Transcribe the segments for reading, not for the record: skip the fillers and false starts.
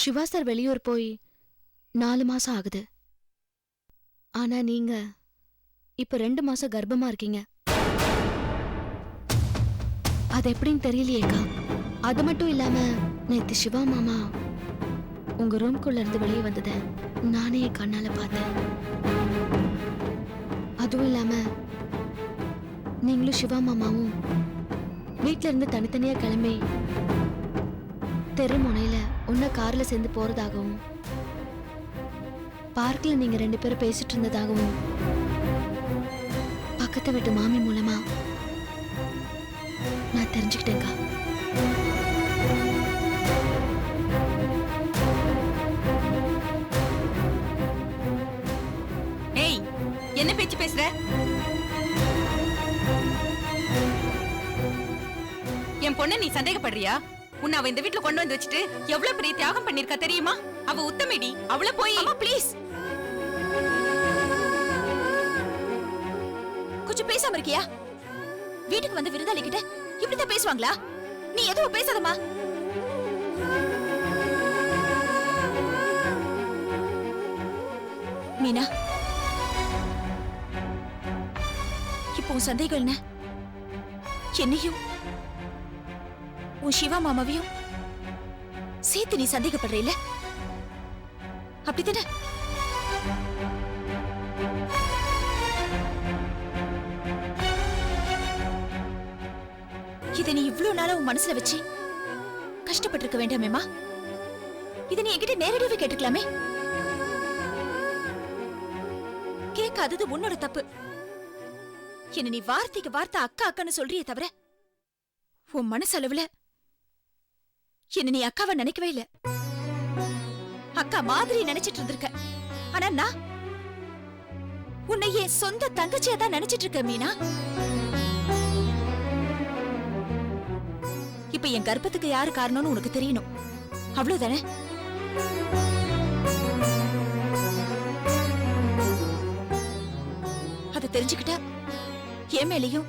Siva sir வெளியூர் போய் 4 மாசம் ஆகுது. ஆனா நீங்க இப்ப 2 மாசம் கர்ப்பமா இருக்கீங்க. அது எப்படின்னு தெரியலையேக்கா. அது மட்டும் இல்லாம நேத்து சிவா மாமா உங்க ரூம்குள்ள இருந்து வெளியே வந்தத நானே என் கண்ணால பார்த்தேன். அதுவும் இல்லாம நீங்களும் சிவா மாமாவும் வீட்ல இருந்து தனித்தனியா கிளம்பி தெரு முனையில ஒன்ன கார்ல சேர்ந்து போறதாகவும் பார்க்ல நீங்க 2 பேரும் பேசிட்டு இருந்ததாகவும் பக்கத்து வீட்டு மாமி மூலமா நான் தெரிஞ்சுக்கிட்டேங்க. ஏய், என்ன பேச்சு பேசுற? என் பொண்ணு நீ சந்தேகப்படுறியா? உன்னை அவ இந்த வீட்டுல கொண்டு வந்து வச்சுட்டு எவ்வளவு பெரிய தியாகம் பண்ணிருக்கா தெரியுமா? அவ உத்தமேடி. அவள போய் ப்ளீஸ் கொஞ்சம் பேசாம இருக்கியா? வீட்டுக்கு வந்து விருந்தாளி கிட்ட இப்படித்தான் பேசுவாங்களா? நீ எதுவும் பேசாதமா. மீனா, இப்போ உன் சந்தேகம் என்ன? என்னையும் உன் சிவா மாமாவையும் சேர்த்து நீ சந்தேகப்படுற இல்ல? அப்படித்தானே? இதை நீ இவ்வளவு நாளா உன் மனசுல வச்சு கஷ்டப்பட்டிருக்க வேண்டாமேமா? இதை நீ என்கிட்ட நேரடியாவே கேட்டுக்கலாமே? கேட்காதது உன்னோட தப்பு. என்ன நீ வார்த்தைக்கு வார்த்தை அக்கா அக்கான்னு சொல்றியே தவிர உன் மனசளவுல என்ன நீ அக்காவை நினைக்கவே இல்ல. அக்கா மாதிரி நினைச்சிட்டு இருந்திருக்க. ஆனா நான் உன்னை என் சொந்த தங்கச்சியா தான் நினைச்சிட்டு இருக்க மீனா. இப்ப என் கர்ப்பத்துக்கு யாரு காரணம்னு உனக்கு தெரியணும், அவ்வளவுதானே? அதை தெரிஞ்சுக்கிட்டா என் மேலையும்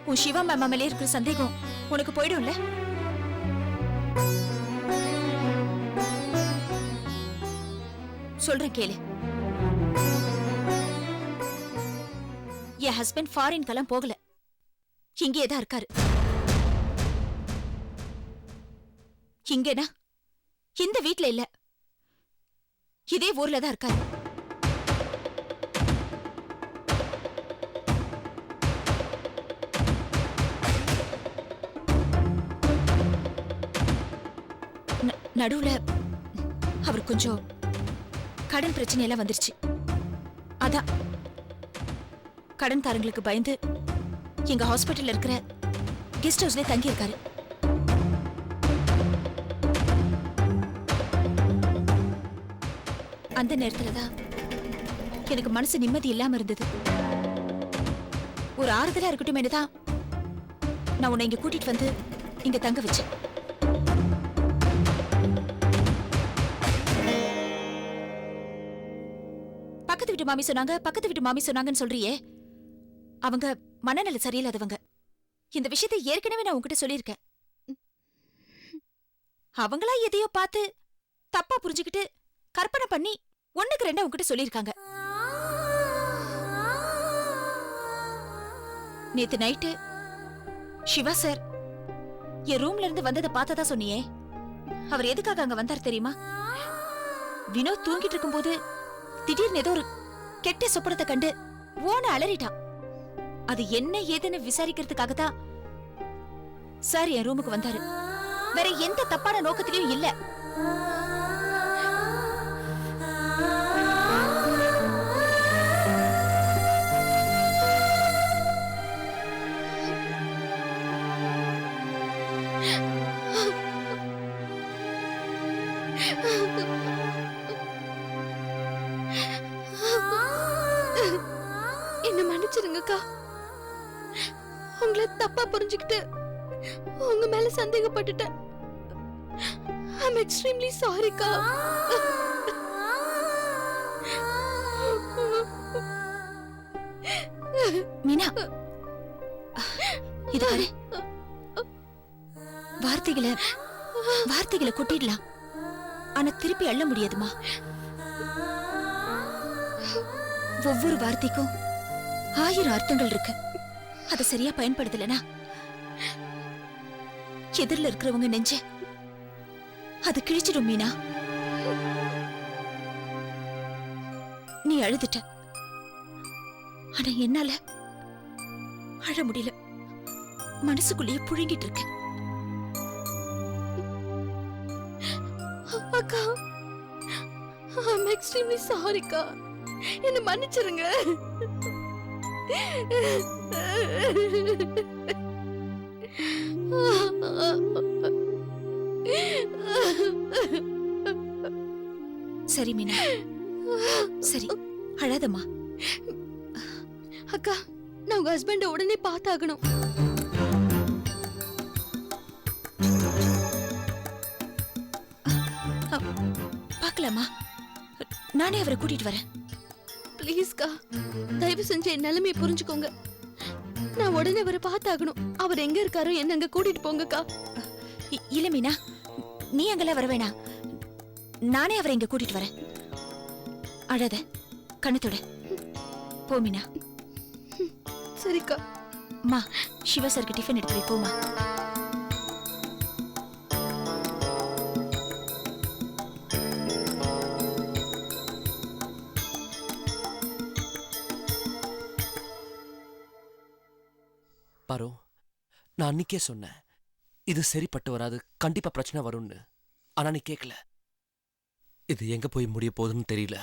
உன் சிவா மாமா மேலே இருக்கிற சந்தேகம் உனக்கு போயிடும்ல? சொல்றேன் கேளு. என் ஹஸ்பண்ட் ஃபாரின்கெல்லாம் போகல, இங்கேதான் இருக்காரு. இங்கேனா இந்த வீட்ல இல்ல, இதே ஊர்ல தான் இருக்காரு. நடுவுல அவர் கொஞ்சம் கடன் பிரச்சனை எல்லாம் வந்துருச்சு. அதான் கடன்காரங்களுக்கு பயந்து எங்க ஹாஸ்பிட்டல்ல இருக்கிற கெஸ்ட் ஹவுஸ்ல தங்கி இருக்காரு. அந்த நேரத்துலதான் எனக்கு மனசு நிம்மதி இல்லாம இருந்தது. ஒரு ஆறுதலா இருக்கட்டும் தான் நான் உன்னை இங்க கூட்டிட்டு வந்து இங்க தங்க வச்சேன். பக்கத்து வீட்டு மாமி சொன்னாங்க, பக்கத்து வீட்டு மாமி சொன்னாங்கன்னு சொல்றியே, அவங்க மனநல சரியில்லாதவங்க. இந்த விஷயத்தை ஏற்கனவே நான் உங்ககிட்ட சொல்லியிருக்கேன். அவங்களா எதையோ பார்த்து தப்பா புரிஞ்சுக்கிட்டு கற்பனை பண்ணி 1க்கு 2 உங்ககிட்ட சொல்லியிருக்காங்க. நேத்து நைட்டு சிவா சார் என் ரூம்ல இருந்து வந்ததை பார்த்ததா சொன்னியே, அவர் எதுக்காக அங்க வந்தார் தெரியுமா? வினோத் தூங்கிட்டு இருக்கும்போது திடீர்னு ஏதோ ஒரு கெட்ட சொப்பனத்தை கண்டு ஓன அலறிட்டான். அது என்ன ஏதுன்னு விசாரிக்கிறதுக்காக தான் சார் என் ரூமுக்கு வந்தாரு. வேற எந்த தப்பான நோக்கத்திலயும் இல்ல. என்ன மன்னிச்சிருங்கக்கா. உங்களை தப்பா புரிஞ்சுக்கிட்டு உங்க மேல சந்தேகப்பட்டுட்டேன். I'm extremely sorry கா. மீனா, இது பாரு, வார்த்தைகளை கொட்டிடலாம். ஆனா திருப்பி அள்ள முடியாதுமா. ஒவ்வொரு வார்த்தைக்கும் 1000 அர்த்தங்கள் இருக்கு. அதை சரியா பயன்படுத்தலனா எதிரில இருக்கிறவங்க நெஞ்ச அது கிழிச்சிடும் மீனா. நீ அழுதுட்ட, ஆனா என்னால அழ முடியல. மனசுக்குள்ளேயே புழுங்கிட்டு இருக்க. அக்கா, I'm extremely sorry அக்கா. என்ன மன்னிச்சிருங்க. சரி மீனா, சரி அழாதம்மா. அக்கா, நான் உங்க ஹஸ்பண்ட உடனே பார்த்தாகணும். பார்க்கலாமா? நானே அவரை கூட்டிட்டு வரேன். ப்ளீஸ்க்கா, தயவு செஞ்சு என் நிலைமையை புரிஞ்சுக்கோங்க. நான் உடனே அவரை பார்த்தாகணும். அவர் எங்க இருக்காரோ என்ன அங்க கூட்டிட்டு போங்கக்கா. இல்ல மீனா, நீ அங்கெல்லாம் வர வேணாம். நானே அவரை இங்க கூட்டிட்டு வரேன். அழாத, கண்ணத்தோட போ மீனா. சரிக்கா. மா, சிவா சாருக்கு டிஃபன் எடுத்து வை, போமா. பாரு, நான் அன்னைக்கே சொன்னேன் இது சரிப்பட்டு வராது, கண்டிப்பா பிரச்சனை வரும்னு. ஆனா நீ கேட்கல. இது எங்க போய் முடிய போகுதுன்னு தெரியல.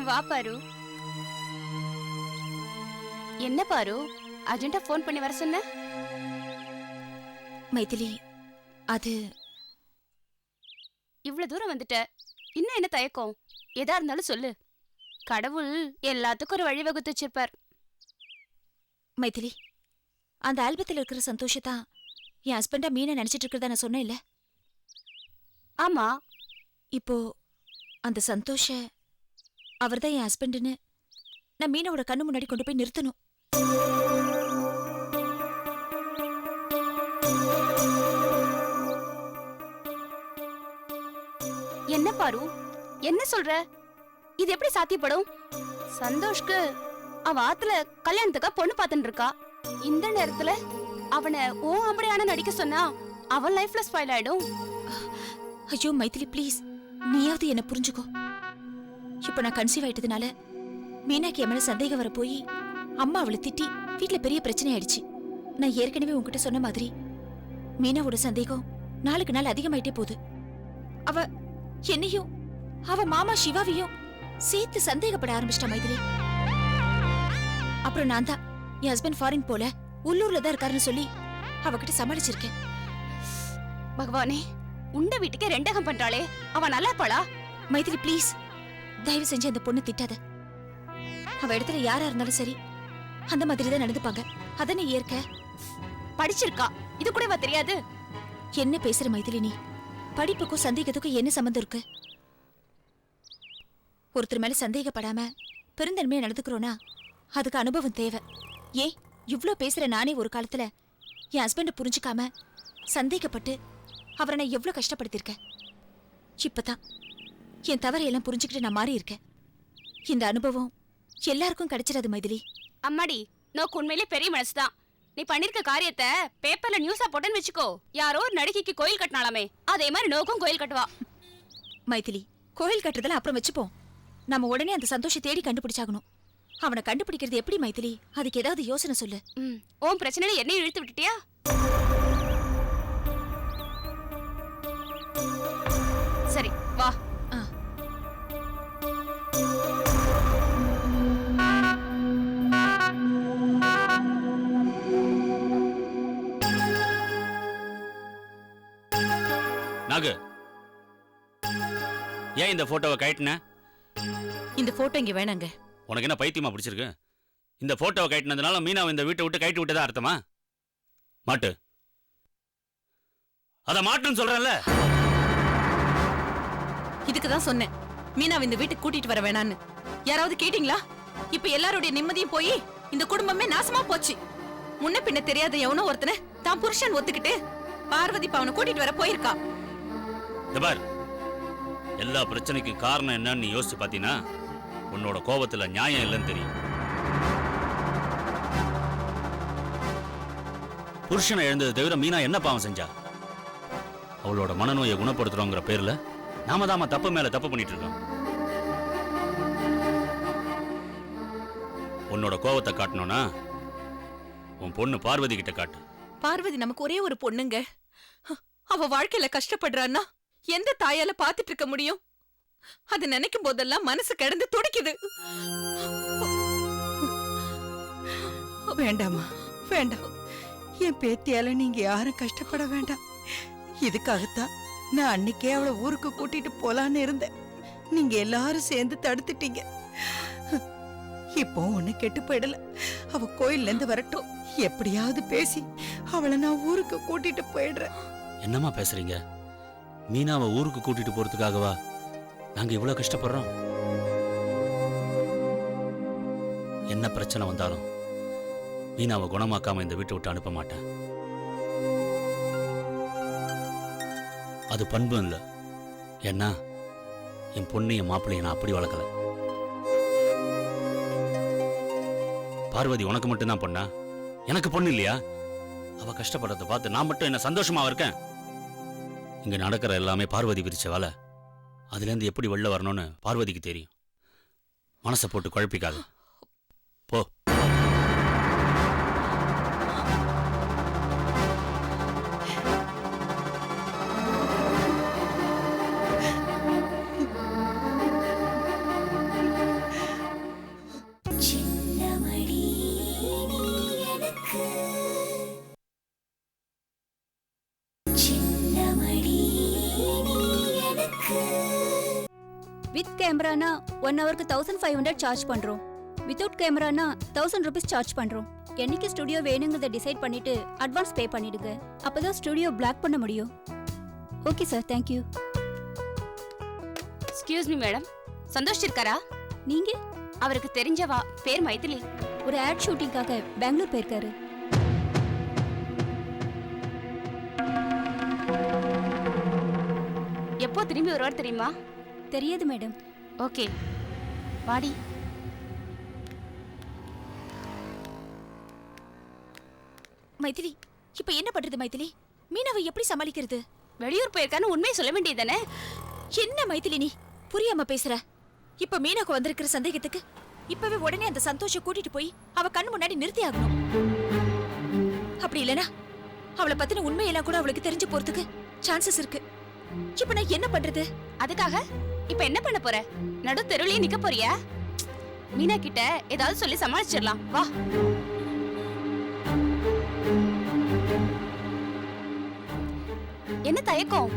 வா பாரு. என்ன பாரு, அர்ஜென்ட்டா ஃபோன் பண்ணி வர சொன்ன? மைதிலி, அது இவ்வளவு தூரம் வந்துட்ட, இன்னும் என்ன தயக்கம்? எதா இருந்தாலும் சொல்லு. கடவுள் எல்லாத்துக்கும் ஒரு வழி வகுத்து வச்சிருப்பார். மைதிலி, அந்த ஆல்பத்தில் இருக்கிற சந்தோஷத்தா என் ஹஸ்பண்டா மீனை நினைச்சிட்டு இருக்கிறதா நான் சொன்னேன் இல்ல? ஆமா. இப்போ அந்த சந்தோஷ அவர்தான் என் ஹஸ்பண்டுன்னு நான் மீனோட கண்ணு முன்னாடி கொண்டு போய் நிறுத்தணும். என்ன பாரு, என்ன சொல்ற? இது எப்படி சாத்தியப்படும்? சந்தோஷ்க்கு அவ ஆத்துல கல்யாணத்துக்கா பொண்ணு பார்த்துட்டு இருக்கா. இந்த நேரத்துல அவனை ஓ அப்படியான நடிக்க சொன்னா அவன் லைஃப்ல ஸ்பாயில் ஆயிடும். ஐயோ மைதிலி, ப்ளீஸ், நீயாவது என்ன புரிஞ்சுக்கோ. இப்ப நான் கன்சீவ் ஆயிட்டதுனால மீனாக்கு என் மேல சந்தேகம் வர போய் அம்மா அவளை திட்டி வீட்டுல பெரிய பிரச்சனை ஆயிடுச்சு. நான் ஏற்கனவே உன்கிட்ட சொன்ன மாதிரி மீனாவோட சந்தேகம் நாளுக்கு நாள் அதிகமாயிட்டே போகுது. அவ என்னையும் அவ மாமா சிவாவையும் சேர்த்து சந்தேகப்பட ஆரம்பிச்சிட்டா மைதிலி. அப்புறம் நான் தான் என் ஹஸ்பண்ட் ஃபாரின் போல உள்ளூர்ல தான் இருக்காருன்னு சொல்லி அவகிட்ட சமாளிச்சிருக்கேன். பகவானே, உண்ட வீட்டுக்கே ரெண்டகம் பண்றாளே, அவ நல்லா இருப்பாளா? மைதிலி ப்ளீஸ், தயவு செஞ்சு அந்த பொண்ணு திட்டாத. அவ இடத்துல யாரா இருந்தாலும் சரி அந்த மாதிரி தான் நடந்துப்பாங்க. அத நீ ஏற்க. படிச்சிருக்கா, இது கூடவா தெரியாது? என்ன பேசுற மைதிலி நீ? படிப்புக்கும் சந்தேகத்துக்கும் என்ன சம்பந்தம் இருக்கு? ஒருத்தர் மேல சந்தேகப்படாம பெருந்தன்மையா நடந்துக்கிறோனா அதுக்கு அனுபவம் தேவை. ஏன் இவ்ளோ பேசுற நானே ஒரு காலத்துல என் ஹஸ்பண்ட புரிஞ்சுக்காம சந்தேகப்பட்டு அவரை நான் எவ்வளவு கஷ்டப்படுத்திருக்கேன். இப்பதான் என் தவறையெல்லாம் புரிஞ்சுக்கிட்டு நான் மாறி இருக்கேன். இந்த அனுபவம் எல்லாருக்கும் கிடைச்சிடாது மைதிலி. அம்மாடி, நோக்கு உண்மையிலே பெரிய மனசுதான். நீ பண்ணிருக்க காரியத்தை பேப்பர்ல நியூஸா போட்டேன்னு வச்சுக்கோ, யாரோ ஒரு நடிகைக்கு கோயில் கட்டினாலாமே, அதே மாதிரி நோக்கும் கோயில் கட்டுவா. மைதிலி, கோயில் கட்டுறதெல்லாம் அப்புறம் வச்சுப்போம். நம்ம உடனே அந்த சந்தோஷம் தேடி கண்டுபிடிச்சாகணும். அவனை கண்டுபிடிக்கிறது எப்படி மைதிலி? அதுக்கு ஏதாவது யோசனை சொல்லு. ஓம் பிரச்சனை என்னையும் இழுத்து விட்டுட்டியா? சரி வா. நாகு, ஏன் இந்த போட்டோவை கழட்டின? இந்த போட்டோ இங்க வேணாங்க. உனக்கு என்ன பைத்தியமா பிடிச்சிருக்கு? இந்த போட்டோவை கழட்டினதுனால மீனாவை இந்த வீட்டை விட்டு கழட்டி விட்டதா அர்த்தமா? மாட்டு, அத மாட்டுன்னு சொல்றேன்ல. இதுக்கு தான் சொன்னேன் மீனாவை இந்த வீட்டுக்கு கூட்டிட்டு வர வேணான்னு. யாராவது கேட்டீங்களா? இப்ப எல்லாருடைய நிம்மதியும் போய் இந்த குடும்பமே நாசமா போச்சு. முன்ன பின்ன தெரியாத எவனோ ஒருத்தனை தான் புருஷன் ஒத்துக்கிட்டு பார்வதி அவனை கூட்டிட்டு வர போயிருக்கா. பார், எல்லா பிரச்சனைக்கும் காரணம் என்னன்னு நீ யோசிச்சு பாத்தீங்கன்னா உன்னோட கோபத்துல நியாயம் இல்லைன்னு தெரியும். புருஷனை எழுந்தது தவிர மீனா என்ன பாவம் செஞ்சா? அவளோட மனநோயை குணப்படுத்துறோங்கிற பேர்ல நாம தாம தப்பு மேல தப்பு பண்ணிட்டு இருக்கோம். உன்னோட கோபத்தை காட்டணும்னா உன் பொண்ணு பார்வதி கிட்ட காட்டு. பார்வதி நமக்கு ஒரே ஒரு பொண்ணுங்க. அவ வாழ்க்கையில கஷ்டப்படுறான்னா எந்த தாயால பாத்துட்டு இருக்க முடியும்? அது நினைக்கும் போதெல்லாம் மனசு கிடந்து துடிக்குது. வேண்டாமா, வேண்டாம். என் பேத்தியால நீங்க யாரும் கஷ்டப்பட வேண்டாம். இதுக்காகத்தான் நான் அன்னைக்கே அவளை ஊருக்கு கூட்டிட்டு போலான்னு இருந்தேன். நீங்க எல்லாரும் சேர்ந்து தடுத்துட்டீங்க. இப்போ ஒண்ணு கெட்டு போயிடல. அவ கோயில்ல இருந்து வரட்டும், எப்படியாவது பேசி அவளை நான் ஊருக்கு கூட்டிட்டு போயிடுறேன். என்னம்மா பேசுறீங்க? மீனாவை ஊருக்கு கூட்டிட்டு போறதுக்காகவா நாங்க இவ்வளவு கஷ்டப்படுறோம்? என்ன பிரச்சனை வந்தாலும் மீனாவை குணமாக்காம இந்த வீட்டை விட்டு அனுப்ப மாட்டேன். அது பண்பு இல்ல. ஏன்னா என் பொண்ணு என் மாப்பிள்ளைய நான் அப்படி வளர்க்கல. பார்வதி உனக்கு மட்டும்தான் பொண்ணா? எனக்கு பொண்ணு இல்லையா? அவ கஷ்டப்படுறத பார்த்து நான் மட்டும் என்ன சந்தோஷமா இருக்கேன்? இங்க நடக்கிற எல்லாமே பார்வதி விரிச்ச வேலை. அதுல இருந்து எப்படி வெளில வரணும்னு பார்வதிக்கு தெரியும். மனசை போட்டு குழப்பிக்காது. போ. வித் கேமரானா 1 ஹவருக்கு 1500 சார்ஜ் பண்றோம். வித்தவுட் கேமரானா 1000 rupees சார்ஜ் பண்றோம். என்னைக்கு ஸ்டுடியோ வேணுங்கிறத டிசைட் பண்ணிட்டு அட்வான்ஸ் பே பண்ணிடுங்க. அப்பதான் ஸ்டுடியோ பிளாக் பண்ண முடியும். Okay sir, thank you. Excuse me madam, Santosh இருக்காரா? நீங்க? அவருக்கு தெரிஞ்சவா, பேர் மைதிலி. ஒரு ஆட் ஷூட்டிங்காக பெங்களூர் போயிருக்காரு. எப்போ திரும்பி வருவார் தெரியுமா? தெரியாது மேடம். ஓகே, வாடி. மைதிலி, இப்ப என்ன பண்றது மைதிலி? மீனாவை எப்படி சமாளிக்கிறது? வெளியூர் போயிருக்கான்னு உண்மையை சொல்ல வேண்டியதானே? என்ன மைதிலி நீ புரியாம பேசுற? இப்ப மீனாக்கு வந்திருக்கிற சந்தேகத்துக்கு இப்பவே உடனே அந்த சந்தோஷ கூட்டிட்டு போய் அவ கண்ணு முன்னாடி நிறுத்தி ஆகணும். அப்படி இல்லனா அவளை பத்தின உண்மையெல்லாம் கூட அவளுக்கு தெரிஞ்சு போறதுக்கு சான்சஸ் இருக்கு. இப்ப நான் என்ன பண்றது? அதுக்காக இப்ப என்ன பண்ண போற? நடு தெருவிலேயே நிக்க போறியா? மீனா கிட்ட ஏதாவது சொல்லி சமாளிச்சிடலாம், வா. என்ன தயக்கம்?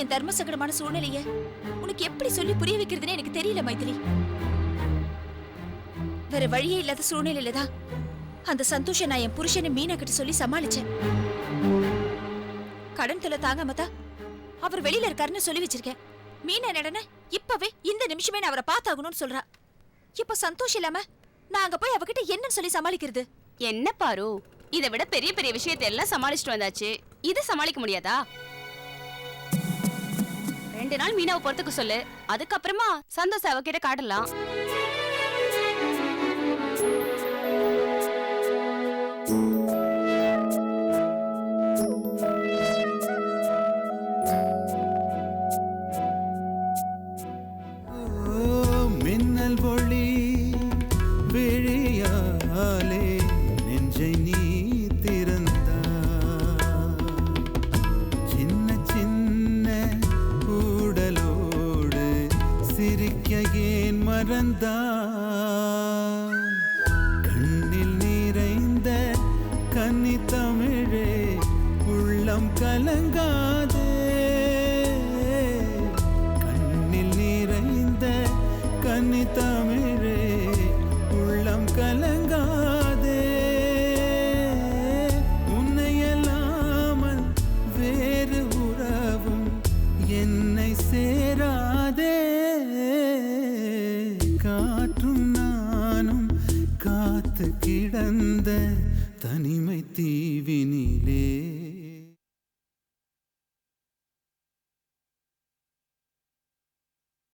என் தர்ம சங்கடமான சூழ்நிலைய உனக்கு எப்படி சொல்லி புரிய வைக்கிறதுன்னு எனக்கு தெரியல மைதிலி. வேற வழியே இல்லாத சூழ்நிலையில தான் அந்த சந்தோஷம் நான் என் புருஷனை மீனா கிட்ட சொல்லி சமாளிச்சேன். கடன் தொலை தாங்காம தான் அவர் வெளியில இருக்காருன்னு சொல்லி வச்சிருக்கேன். மீனா நடன இப்பவே இந்த நிமிஷமே நான் அவரை பார்த்தாகணும்னு சொல்றா. இப்ப சந்தோஷம் இல்லாம நான் அங்க போய் அவகிட்ட என்னன்னு சொல்லி சமாளிக்கிறது? என்ன பாரு, இதை விட பெரிய பெரிய விஷயத்தை எல்லாம் சமாளிச்சுட்டு வந்தாச்சு. இது சமாளிக்க முடியாதா? 2 நாள் மீனாவை பொறுத்துக்கு சொல்லு, அதுக்கப்புறமா சந்தோஷம் அவகிட்ட காட்டலாம். மின்னல் ஒளி விழியாலே நெஞ்சை நீ திறந்தா, சின்ன சின்ன கூடலோடு காற்றும் நானும் காத்து கிடந்த தனிமை தீவினிலே